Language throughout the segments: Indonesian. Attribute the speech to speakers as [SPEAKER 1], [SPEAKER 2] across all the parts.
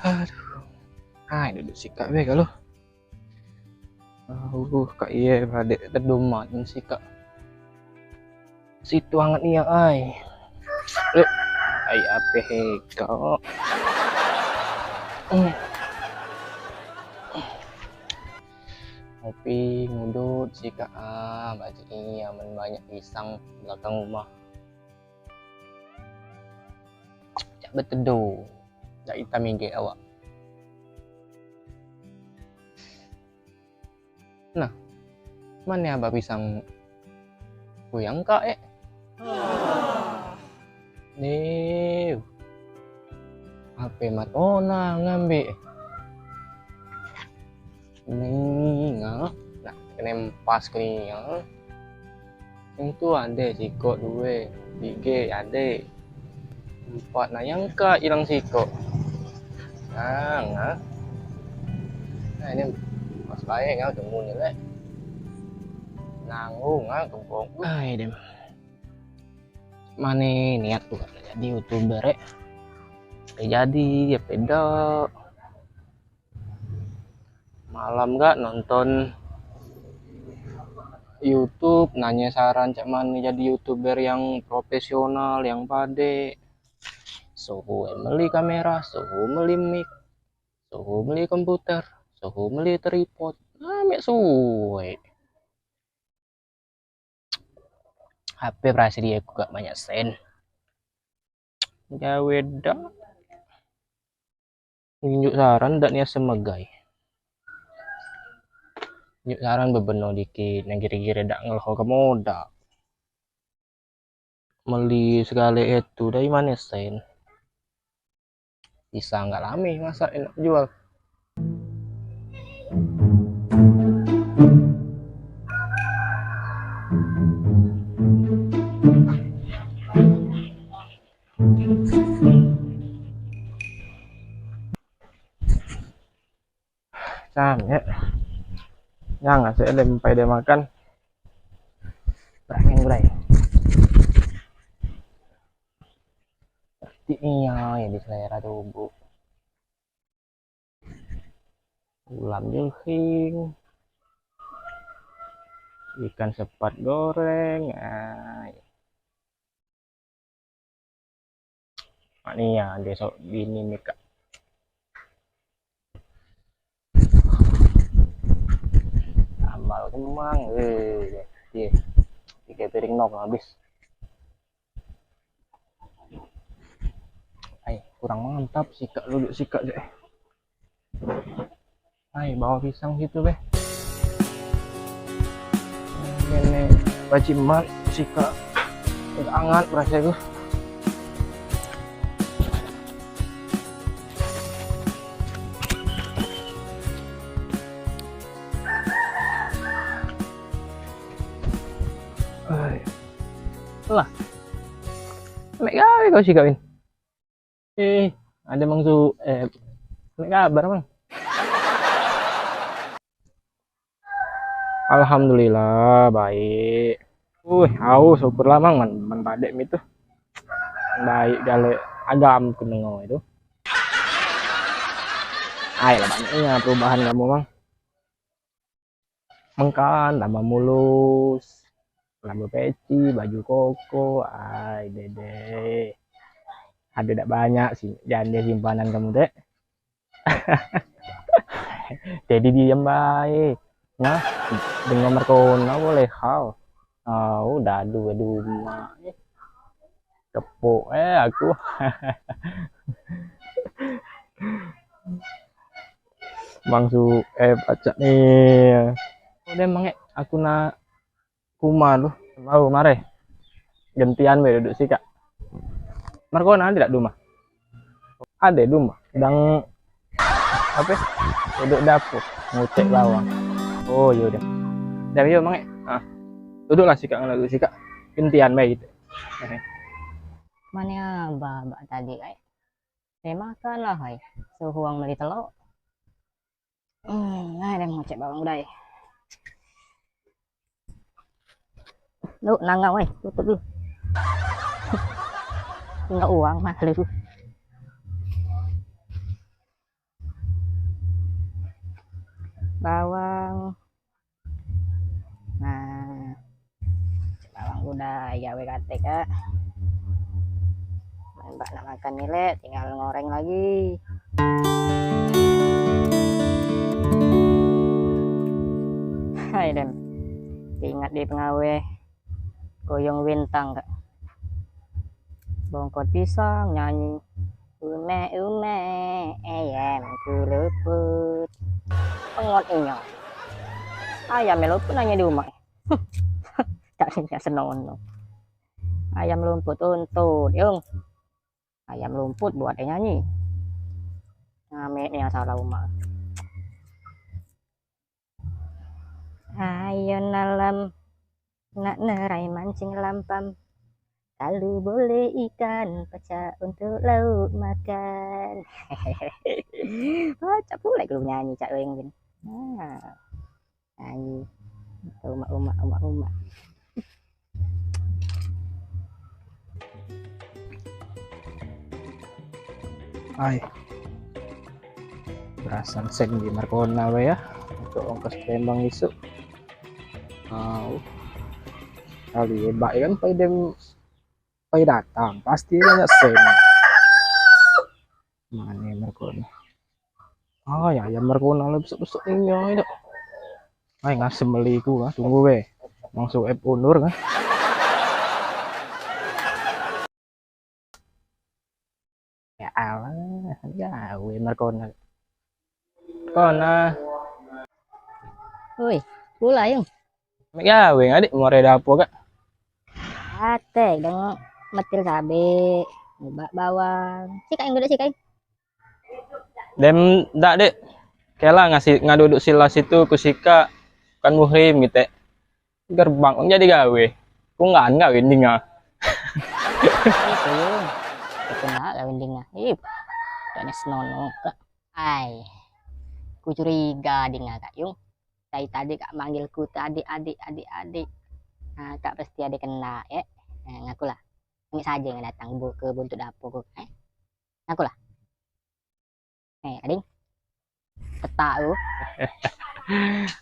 [SPEAKER 1] Aduh, duduk si kak be kalau. Kak iya pada terdomain si kak. Situ hangat nih ya ay. Ay apa kak? Ngopi ngudut si kak baca iya banyak pisang belakang rumah. Cak betedo. Cak hitam ige awak. Nah, mana abah pisang goyang kak nih HP mat ona ngambil nih nah kena pas nih itu ada siko dua tiga ada empat nah yang kak hilang siko nah ini pas baik nggak temu nih lek nanggung kempong dem mana niat tuh jadi youtuber jadi ya beda malam nggak nonton YouTube nanya saran cak mana jadi youtuber yang profesional yang pade suhu beli kamera suhu beli mic suhu beli komputer suhu beli tripod mek suwe HP berhasil dia juga banyak sen gawe dak nunjuk saran dak nia semegai nunjuk saran bebeno dikit yang kira-kira dak ngeloh ke modal meli segala itu dari mana sen bisa nggak lama masa enak jual ya jangan saya lempai dia makan pengen berai seperti iya ya di selera tubuh ulam jehing ikan sepat goreng ini ya besok ini mika tambal kemang iya 3 piring nong habis kurang mantap sikak duduk sikak deh bawa pisang situ beh ini baciman sikak hangat berasa itu lah mek gawe kau sih kawin ada mangsu mek kabar mang alhamdulillah baik syukurlah mang man padek itu baik gale agam kenengo itu lah banyaknya perubahan kamu mang mengkan tambah mulus lampu peci baju koko dede ada tidak banyak sih jande simpanan kamu dek jadi diam baik nah dengan merkona boleh hal udah dua kepuk aku mangsu pacak nih udah mang aku nak kuma lu mau mare gantian be duduk sih kak Markona tidak rumah ada rumah sedang apa duduk dapur ngucek bawang yaudah yuk mang duduklah sih kak duduk sih kak gantian be gitu
[SPEAKER 2] mana babak tadi makan lah suhu ang meli telok ada ngucek bawang dai lu nangau tutup dulu nggak uang mah lu bawang. Nah, bawang udah gawe kate kak. Mbak nak makan nilai, tinggal ngoreng lagi. Hai Dem, ingat di pengawet goyong wintang kak. Bongkot pisang nyanyi ume ayam kuluput pengot inyo ayam meluput nanya di rumah tak senono ayam lumput untuk yung ayam lumput buat nyanyi ngamet yang salah rumah. Ayo nalam nak nerai mancing lampam, kalau boleh ikan pecah untuk lauk makan. Baca pula kalau nyanyi cak weng. Nah, nyanyi umak.
[SPEAKER 1] Ay, berasan sen di Markona we ya untuk ongkos Palembang isu. Kali hebat kan pai datang pasti banyak sen. Mana Markona? Ya Markona lebih besok ini ya. Ay ngasem beliku tunggu we. Langsung app undur kan. Ya Allah, ya we Markona.
[SPEAKER 2] Oi, pula yung.
[SPEAKER 1] Ya we adik mau reda apa kak?
[SPEAKER 2] Ate dong metil cabe, ngubah bawang. Sika yang gede sika.
[SPEAKER 1] Dem dak dek. Kela ngaduduk sila situ kusika kan muhrim gitu. Gerbang jadi gawe. Ku enggak winding ah.
[SPEAKER 2] Itu yung. Itu nak winding ah. Ih, kayaknya senono kak. Ay, ku curiga dengan kak yung. Tadi kak manggilku adik. Nah, kak pasti ada kena ya. Ngaku lah. Ini saja yang datang ke buntut dapur. Ngaku lah. Ading. Petak lu.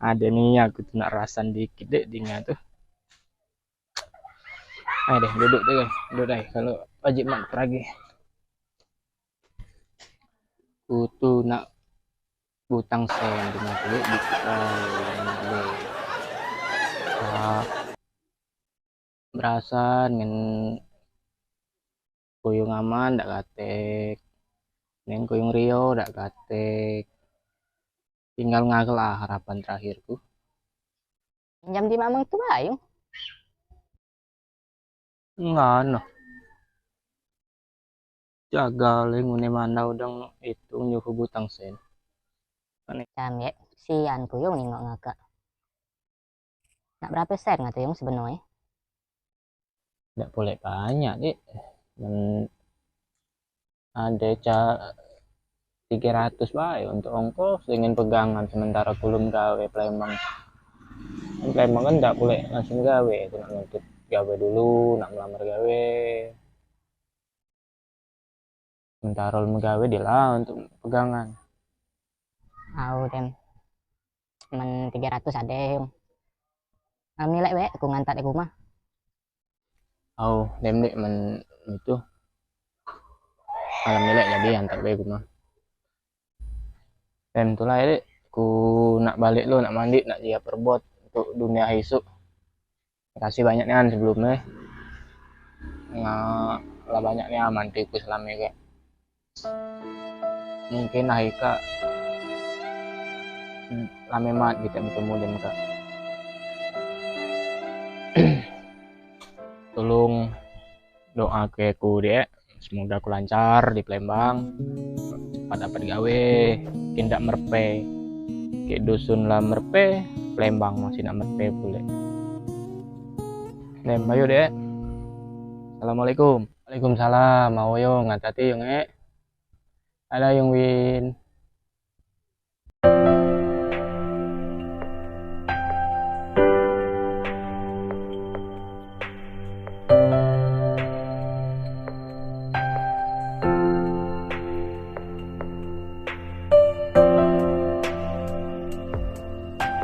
[SPEAKER 1] Ada nih aku tuh nak rasan dikit dek dinga tuh. Ayo deh duduk deh kalau wajib mak peragi. Ku tuh nak butang sen dengan tuh dikit deh. Berasan dengan kuyung aman dak gatek. Nen kuyung Rio dak gatek. Tinggal ngagel harapan terakhirku.
[SPEAKER 2] Jam di mamang itu bayung.
[SPEAKER 1] Enggak no. Jaga ngune mana udang itu nyuhu butang sen.
[SPEAKER 2] Jam ya, sian kuyung nih ngagak. Nak berapa set nggak tuh yung sebenarnya?
[SPEAKER 1] Tidak boleh banyak deh. Ada 300 baik untuk ongkos dengan pegangan sementara belum gawe Palembang kan tidak boleh langsung gawe itu nak nuntut gawe dulu nak melamar gawe sementara belum gawe dia lah untuk pegangan
[SPEAKER 2] Dem men 300 ada yung nilai we aku ngantar di rumah
[SPEAKER 1] dem dek men itu alhamdulillah jadi antar we rumah dem itulah ya dek ku nak balik lo nak mandi nak siap perbot untuk dunia isu. Kasih banyak nih sebelumnya lah banyak nih mantiku selama kayak mungkin Haika lame mat kita bertemu dan kak tolong doa ke ku dia semoga aku lancar di Palembang cepat dapat gawe tindak merpe kayak dusun lah merpe Palembang masih nak merpe boleh nem ayo deh assalamualaikum waalaikumsalam mau yo ngatati yung ada yung win